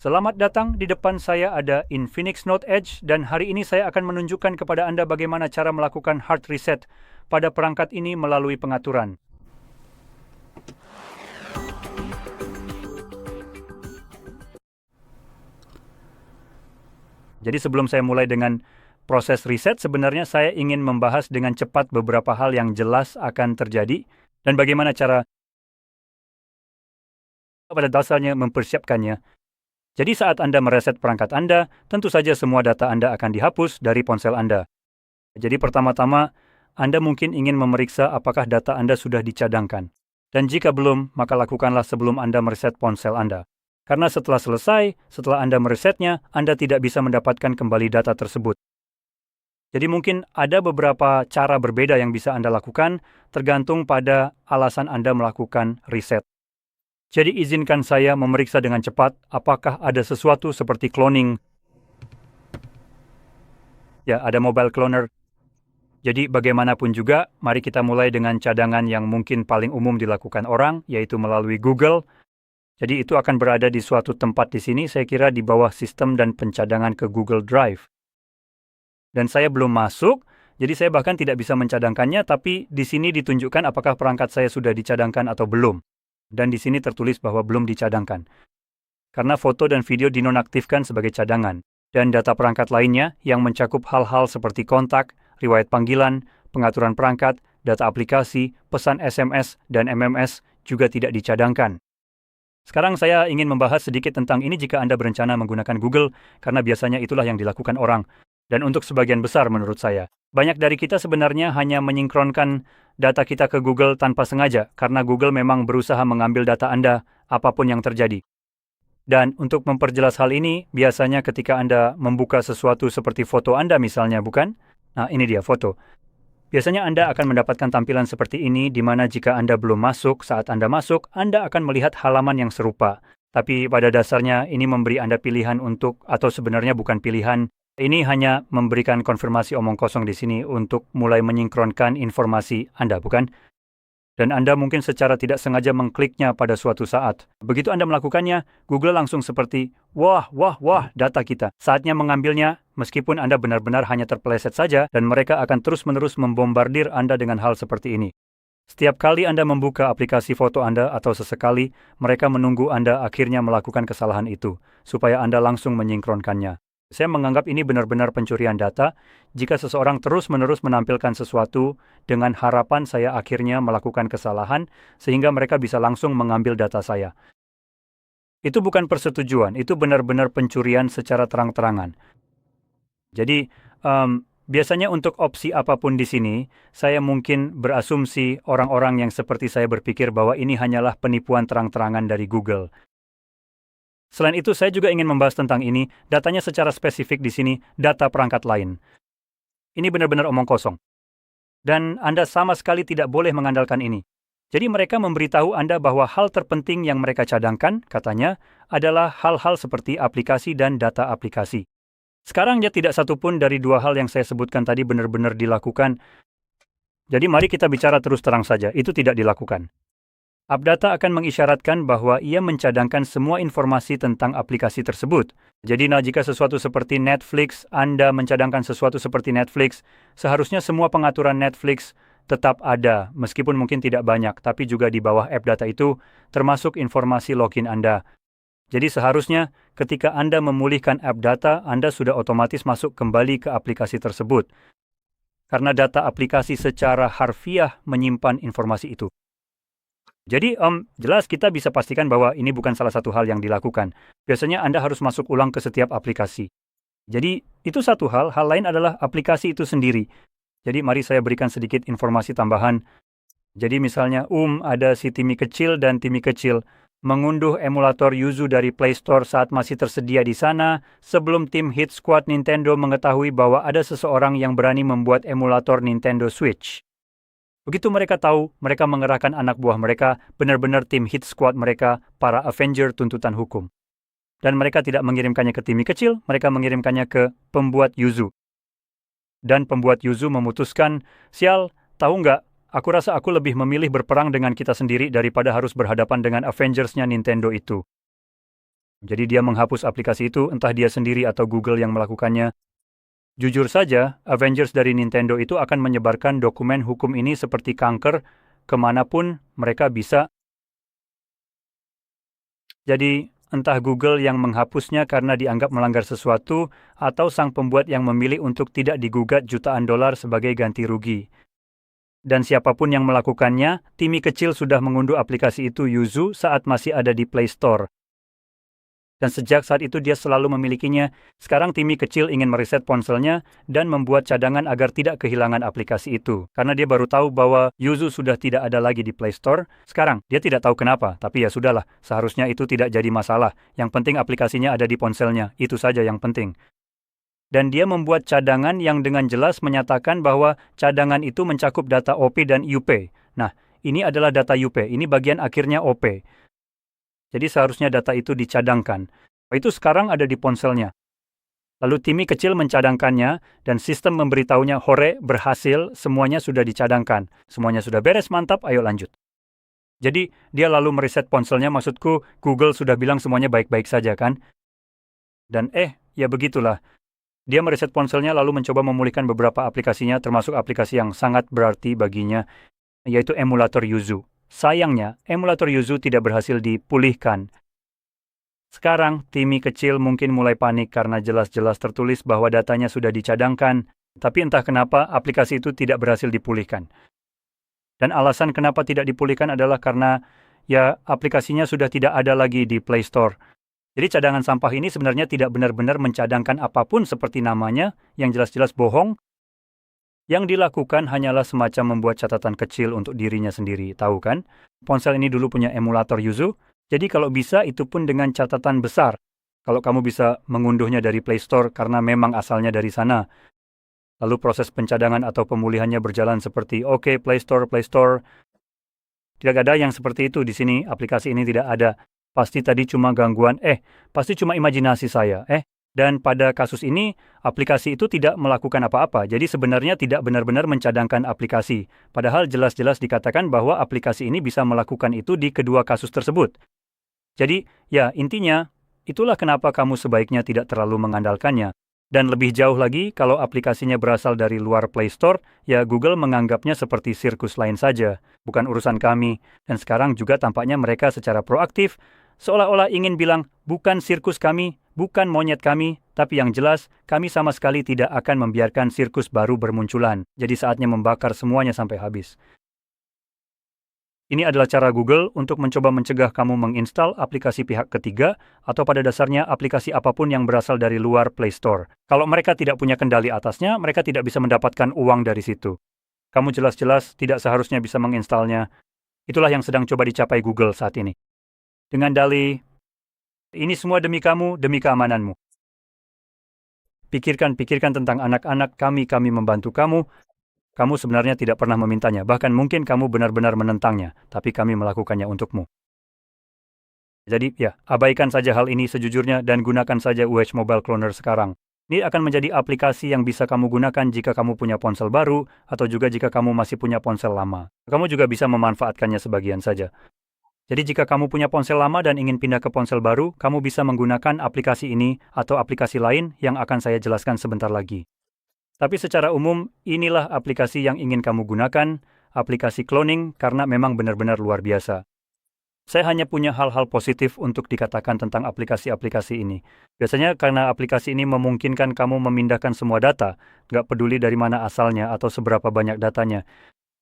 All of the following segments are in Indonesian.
Selamat datang, di depan saya ada Infinix Note Edge dan hari ini saya akan menunjukkan kepada Anda bagaimana cara melakukan hard reset pada perangkat ini melalui pengaturan. Jadi sebelum saya mulai dengan proses reset, sebenarnya saya ingin membahas dengan cepat beberapa hal yang jelas akan terjadi dan bagaimana cara pada dasarnya mempersiapkannya. Jadi saat Anda mereset perangkat Anda, tentu saja semua data Anda akan dihapus dari ponsel Anda. Jadi pertama-tama, Anda mungkin ingin memeriksa apakah data Anda sudah dicadangkan. Dan jika belum, maka lakukanlah sebelum Anda mereset ponsel Anda. Karena setelah selesai, setelah Anda meresetnya, Anda tidak bisa mendapatkan kembali data tersebut. Jadi mungkin ada beberapa cara berbeda yang bisa Anda lakukan, tergantung pada alasan Anda melakukan reset. Jadi izinkan saya memeriksa dengan cepat apakah ada sesuatu seperti cloning. Ya, ada mobile cloner. Jadi bagaimanapun juga, mari kita mulai dengan cadangan yang mungkin paling umum dilakukan orang, yaitu melalui Google. Jadi itu akan berada di suatu tempat di sini, saya kira di bawah sistem dan pencadangan ke Google Drive. Dan saya belum masuk, jadi saya bahkan tidak bisa mencadangkannya, tapi di sini ditunjukkan apakah perangkat saya sudah dicadangkan atau belum. Dan di sini tertulis bahwa belum dicadangkan. Karena foto dan video dinonaktifkan sebagai cadangan. Dan data perangkat lainnya yang mencakup hal-hal seperti kontak, riwayat panggilan, pengaturan perangkat, data aplikasi, pesan SMS, dan MMS juga tidak dicadangkan. Sekarang saya ingin membahas sedikit tentang ini jika Anda berencana menggunakan Google, karena biasanya itulah yang dilakukan orang. Dan untuk sebagian besar menurut saya. Banyak dari kita sebenarnya hanya menyinkronkan data kita ke Google tanpa sengaja, karena Google memang berusaha mengambil data Anda apapun yang terjadi. Dan untuk memperjelas hal ini, biasanya ketika Anda membuka sesuatu seperti foto Anda misalnya, bukan? Nah, ini dia foto. Biasanya Anda akan mendapatkan tampilan seperti ini, di mana jika Anda belum masuk, saat Anda masuk, Anda akan melihat halaman yang serupa. Tapi pada dasarnya ini memberi Anda pilihan untuk, atau sebenarnya bukan pilihan, ini hanya memberikan konfirmasi omong kosong di sini untuk mulai menyinkronkan informasi Anda, bukan? Dan Anda mungkin secara tidak sengaja mengkliknya pada suatu saat. Begitu Anda melakukannya, Google langsung seperti, wah, data kita. Saatnya mengambilnya, meskipun Anda benar-benar hanya terpeleset saja, dan mereka akan terus-menerus membombardir Anda dengan hal seperti ini. Setiap kali Anda membuka aplikasi foto Anda atau sesekali, mereka menunggu Anda akhirnya melakukan kesalahan itu, supaya Anda langsung menyinkronkannya. Saya menganggap ini benar-benar pencurian data jika seseorang terus-menerus menampilkan sesuatu dengan harapan saya akhirnya melakukan kesalahan sehingga mereka bisa langsung mengambil data saya. Itu bukan persetujuan, itu benar-benar pencurian secara terang-terangan. Jadi, biasanya untuk opsi apapun di sini, saya mungkin berasumsi orang-orang yang seperti saya berpikir bahwa ini hanyalah penipuan terang-terangan dari Google. Selain itu, saya juga ingin membahas tentang ini, datanya secara spesifik di sini, data perangkat lain. Ini benar-benar omong kosong. Dan Anda sama sekali tidak boleh mengandalkan ini. Jadi mereka memberitahu Anda bahwa hal terpenting yang mereka cadangkan, katanya, adalah hal-hal seperti aplikasi dan data aplikasi. Sekarang ya tidak satupun dari dua hal yang saya sebutkan tadi benar-benar dilakukan. Jadi mari kita bicara terus terang saja, itu tidak dilakukan. AppData akan mengisyaratkan bahwa ia mencadangkan semua informasi tentang aplikasi tersebut. Jadi jika sesuatu seperti Netflix, Anda mencadangkan sesuatu seperti Netflix, seharusnya semua pengaturan Netflix tetap ada, meskipun mungkin tidak banyak, tapi juga di bawah AppData itu, termasuk informasi login Anda. Jadi seharusnya ketika Anda memulihkan AppData, Anda sudah otomatis masuk kembali ke aplikasi tersebut. Karena data aplikasi secara harfiah menyimpan informasi itu. Jadi, jelas kita bisa pastikan bahwa ini bukan salah satu hal yang dilakukan. Biasanya Anda harus masuk ulang ke setiap aplikasi. Jadi, itu satu hal. Hal lain adalah aplikasi itu sendiri. Jadi, mari saya berikan sedikit informasi tambahan. Jadi, misalnya, ada si Timmy kecil dan Timmy kecil mengunduh emulator Yuzu dari Play Store saat masih tersedia di sana, sebelum tim Hit Squad Nintendo mengetahui bahwa ada seseorang yang berani membuat emulator Nintendo Switch. Begitu mereka tahu, mereka mengerahkan anak buah mereka, benar-benar tim Hit Squad mereka, para Avenger tuntutan hukum. Dan mereka tidak mengirimkannya ke Timmy kecil, mereka mengirimkannya ke pembuat Yuzu. Dan pembuat Yuzu memutuskan, sial, tahu nggak, aku rasa aku lebih memilih berperang dengan kita sendiri daripada harus berhadapan dengan Avengers-nya Nintendo itu. Jadi dia menghapus aplikasi itu, entah dia sendiri atau Google yang melakukannya. Jujur saja, Avengers dari Nintendo itu akan menyebarkan dokumen hukum ini seperti kanker kemanapun mereka bisa. Jadi, entah Google yang menghapusnya karena dianggap melanggar sesuatu, atau sang pembuat yang memilih untuk tidak digugat jutaan dolar sebagai ganti rugi. Dan siapapun yang melakukannya, Timmy kecil sudah mengunduh aplikasi itu Yuzu saat masih ada di Play Store. Dan sejak saat itu dia selalu memilikinya. Sekarang Timmy kecil ingin mereset ponselnya dan membuat cadangan agar tidak kehilangan aplikasi itu. Karena dia baru tahu bahwa Yuzu sudah tidak ada lagi di Play Store. Sekarang, dia tidak tahu kenapa, tapi ya sudahlah. Seharusnya itu tidak jadi masalah. Yang penting aplikasinya ada di ponselnya. Itu saja yang penting. Dan dia membuat cadangan yang dengan jelas menyatakan bahwa cadangan itu mencakup data OP dan UP. Nah, ini adalah data UP. Ini bagian akhirnya OP. Jadi seharusnya data itu dicadangkan. Itu sekarang ada di ponselnya. Lalu Timmy kecil mencadangkannya, dan sistem memberitahunya, hore, berhasil, semuanya sudah dicadangkan. Semuanya sudah beres, mantap, ayo lanjut. Jadi, dia lalu mereset ponselnya, maksudku, Google sudah bilang semuanya baik-baik saja, kan? Dan ya begitulah. Dia mereset ponselnya lalu mencoba memulihkan beberapa aplikasinya, termasuk aplikasi yang sangat berarti baginya, yaitu emulator Yuzu. Sayangnya, emulator Yuzu tidak berhasil dipulihkan. Sekarang, Timmy kecil mungkin mulai panik karena jelas-jelas tertulis bahwa datanya sudah dicadangkan, tapi entah kenapa aplikasi itu tidak berhasil dipulihkan. Dan alasan kenapa tidak dipulihkan adalah karena, aplikasinya sudah tidak ada lagi di Play Store. Jadi cadangan sampah ini sebenarnya tidak benar-benar mencadangkan apapun seperti namanya, yang jelas-jelas bohong. Yang dilakukan hanyalah semacam membuat catatan kecil untuk dirinya sendiri, tahu kan? Ponsel ini dulu punya emulator Yuzu, jadi kalau bisa itu pun dengan catatan besar. Kalau kamu bisa mengunduhnya dari Play Store karena memang asalnya dari sana. Lalu proses pencadangan atau pemulihannya berjalan seperti, oke, Play Store. Tidak ada yang seperti itu di sini, aplikasi ini tidak ada. Pasti tadi cuma gangguan, pasti cuma imajinasi saya, Dan pada kasus ini, aplikasi itu tidak melakukan apa-apa, jadi sebenarnya tidak benar-benar mencadangkan aplikasi. Padahal jelas-jelas dikatakan bahwa aplikasi ini bisa melakukan itu di kedua kasus tersebut. Jadi, intinya, itulah kenapa kamu sebaiknya tidak terlalu mengandalkannya. Dan lebih jauh lagi, kalau aplikasinya berasal dari luar Play Store, Google menganggapnya seperti sirkus lain saja, bukan urusan kami. Dan sekarang juga tampaknya mereka secara proaktif, seolah-olah ingin bilang, bukan sirkus kami, bukan monyet kami, tapi yang jelas, kami sama sekali tidak akan membiarkan sirkus baru bermunculan. Jadi saatnya membakar semuanya sampai habis. Ini adalah cara Google untuk mencoba mencegah kamu menginstal aplikasi pihak ketiga atau pada dasarnya aplikasi apapun yang berasal dari luar Play Store. Kalau mereka tidak punya kendali atasnya, mereka tidak bisa mendapatkan uang dari situ. Kamu jelas-jelas tidak seharusnya bisa menginstalnya. Itulah yang sedang coba dicapai Google saat ini. Dengan dalih, ini semua demi kamu, demi keamananmu. Pikirkan tentang anak-anak kami membantu kamu. Kamu sebenarnya tidak pernah memintanya, bahkan mungkin kamu benar-benar menentangnya, tapi kami melakukannya untukmu. Jadi, abaikan saja hal ini sejujurnya dan gunakan saja UH Mobile Cloner sekarang. Ini akan menjadi aplikasi yang bisa kamu gunakan jika kamu punya ponsel baru, atau juga jika kamu masih punya ponsel lama. Kamu juga bisa memanfaatkannya sebagian saja. Jadi jika kamu punya ponsel lama dan ingin pindah ke ponsel baru, kamu bisa menggunakan aplikasi ini atau aplikasi lain yang akan saya jelaskan sebentar lagi. Tapi secara umum, inilah aplikasi yang ingin kamu gunakan, aplikasi cloning, karena memang benar-benar luar biasa. Saya hanya punya hal-hal positif untuk dikatakan tentang aplikasi-aplikasi ini. Biasanya karena aplikasi ini memungkinkan kamu memindahkan semua data, nggak peduli dari mana asalnya atau seberapa banyak datanya.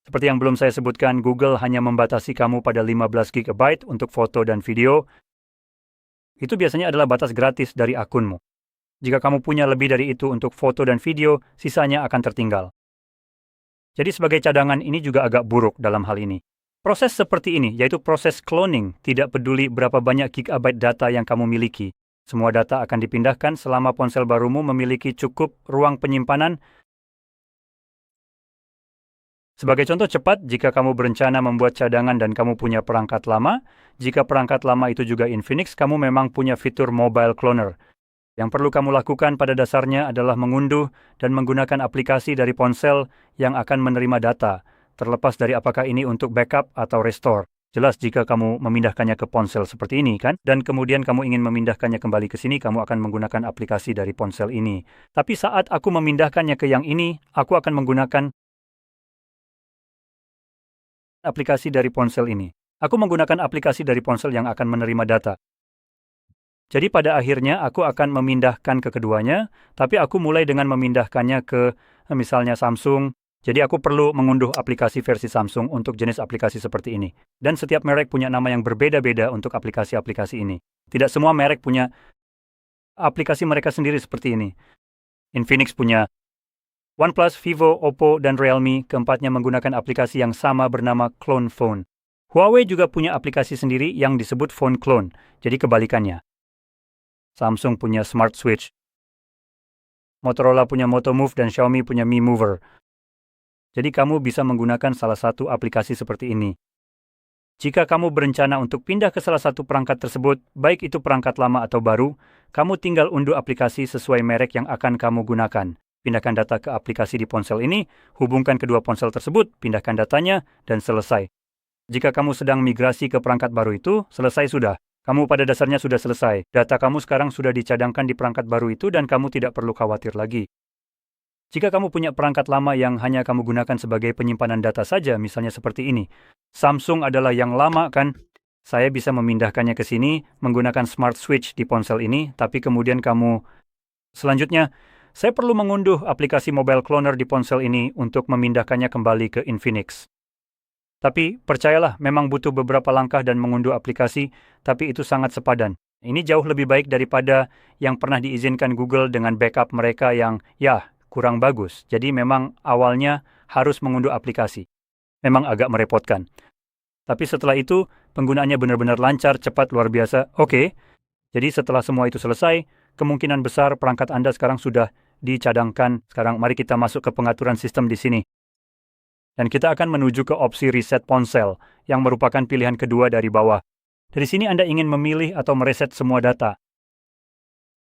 Seperti yang belum saya sebutkan, Google hanya membatasi kamu pada 15 GB untuk foto dan video. Itu biasanya adalah batas gratis dari akunmu. Jika kamu punya lebih dari itu untuk foto dan video, sisanya akan tertinggal. Jadi sebagai cadangan ini juga agak buruk dalam hal ini. Proses seperti ini, yaitu proses cloning, tidak peduli berapa banyak gigabyte data yang kamu miliki. Semua data akan dipindahkan selama ponsel barumu memiliki cukup ruang penyimpanan. Sebagai contoh cepat, jika kamu berencana membuat cadangan dan kamu punya perangkat lama, jika perangkat lama itu juga Infinix, kamu memang punya fitur Mobile Cloner. Yang perlu kamu lakukan pada dasarnya adalah mengunduh dan menggunakan aplikasi dari ponsel yang akan menerima data, terlepas dari apakah ini untuk backup atau restore. Jelas jika kamu memindahkannya ke ponsel seperti ini kan, dan kemudian kamu ingin memindahkannya kembali ke sini, kamu akan menggunakan aplikasi dari ponsel ini. Tapi saat aku memindahkannya ke yang ini, aku akan menggunakan aplikasi dari ponsel ini. Aku menggunakan aplikasi dari ponsel yang akan menerima data. Jadi pada akhirnya aku akan memindahkan ke keduanya, tapi aku mulai dengan memindahkannya ke misalnya Samsung. Jadi aku perlu mengunduh aplikasi versi Samsung untuk jenis aplikasi seperti ini. Dan setiap merek punya nama yang berbeda-beda untuk aplikasi-aplikasi ini. Tidak semua merek punya aplikasi mereka sendiri seperti ini. Infinix punya OnePlus, Vivo, Oppo, dan Realme, keempatnya menggunakan aplikasi yang sama bernama Clone Phone. Huawei juga punya aplikasi sendiri yang disebut Phone Clone, jadi kebalikannya. Samsung punya Smart Switch, Motorola punya Moto Move, dan Xiaomi punya Mi Mover. Jadi kamu bisa menggunakan salah satu aplikasi seperti ini. Jika kamu berencana untuk pindah ke salah satu perangkat tersebut, baik itu perangkat lama atau baru, kamu tinggal unduh aplikasi sesuai merek yang akan kamu gunakan. Pindahkan data ke aplikasi di ponsel ini, hubungkan kedua ponsel tersebut, pindahkan datanya, dan selesai. Jika kamu sedang migrasi ke perangkat baru itu, selesai sudah. Kamu pada dasarnya sudah selesai. Data kamu sekarang sudah dicadangkan di perangkat baru itu dan kamu tidak perlu khawatir lagi. Jika kamu punya perangkat lama yang hanya kamu gunakan sebagai penyimpanan data saja, misalnya seperti ini. Samsung adalah yang lama kan? Saya bisa memindahkannya ke sini menggunakan Smart Switch di ponsel ini, tapi kemudian kamu... Selanjutnya, saya perlu mengunduh aplikasi mobile cloner di ponsel ini untuk memindahkannya kembali ke Infinix. Tapi percayalah, memang butuh beberapa langkah dan mengunduh aplikasi, tapi itu sangat sepadan. Ini jauh lebih baik daripada yang pernah diizinkan Google dengan backup mereka yang, kurang bagus. Jadi memang awalnya harus mengunduh aplikasi. Memang agak merepotkan. Tapi setelah itu, penggunaannya benar-benar lancar, cepat, luar biasa. Oke, jadi setelah semua itu selesai, kemungkinan besar perangkat Anda sekarang sudah dicadangkan. Sekarang mari kita masuk ke pengaturan sistem di sini. Dan kita akan menuju ke opsi reset ponsel, yang merupakan pilihan kedua dari bawah. Dari sini Anda ingin memilih atau mereset semua data.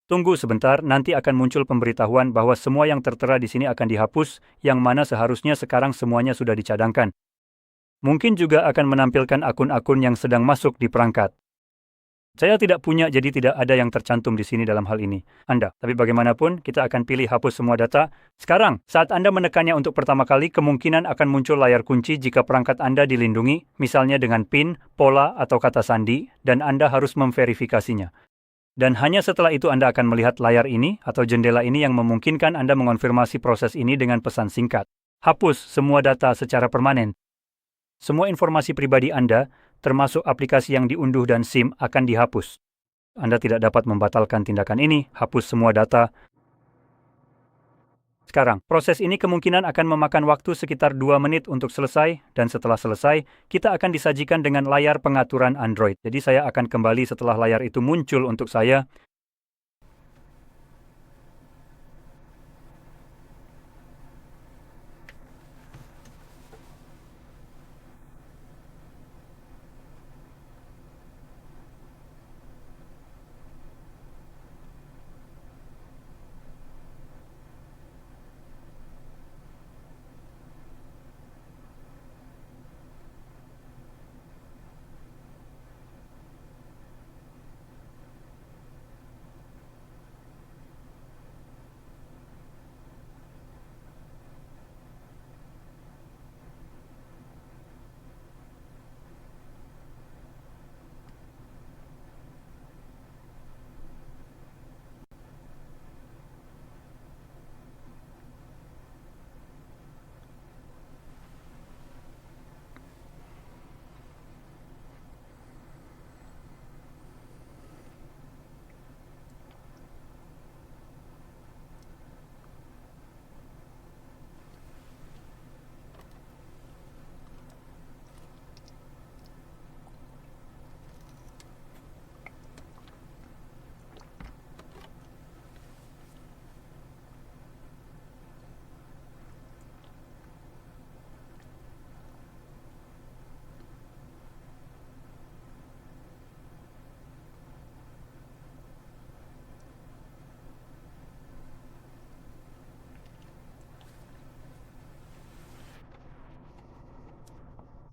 Tunggu sebentar, nanti akan muncul pemberitahuan bahwa semua yang tertera di sini akan dihapus, yang mana seharusnya sekarang semuanya sudah dicadangkan. Mungkin juga akan menampilkan akun-akun yang sedang masuk di perangkat. Saya tidak punya, jadi tidak ada yang tercantum di sini dalam hal ini. Anda, tapi bagaimanapun, kita akan pilih hapus semua data. Sekarang, saat Anda menekannya untuk pertama kali, kemungkinan akan muncul layar kunci jika perangkat Anda dilindungi, misalnya dengan PIN, pola, atau kata sandi, dan Anda harus memverifikasinya. Dan hanya setelah itu Anda akan melihat layar ini atau jendela ini yang memungkinkan Anda mengonfirmasi proses ini dengan pesan singkat. Hapus semua data secara permanen. Semua informasi pribadi Anda, termasuk aplikasi yang diunduh dan SIM, akan dihapus. Anda tidak dapat membatalkan tindakan ini, hapus semua data. Sekarang, proses ini kemungkinan akan memakan waktu sekitar 2 menit untuk selesai, dan setelah selesai, kita akan disajikan dengan layar pengaturan Android. Jadi saya akan kembali setelah layar itu muncul untuk saya.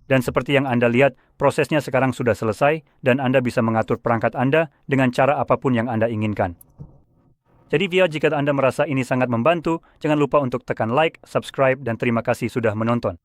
Dan seperti yang Anda lihat, prosesnya sekarang sudah selesai dan Anda bisa mengatur perangkat Anda dengan cara apapun yang Anda inginkan. Jadi jika Anda merasa ini sangat membantu, jangan lupa untuk tekan like, subscribe, dan terima kasih sudah menonton.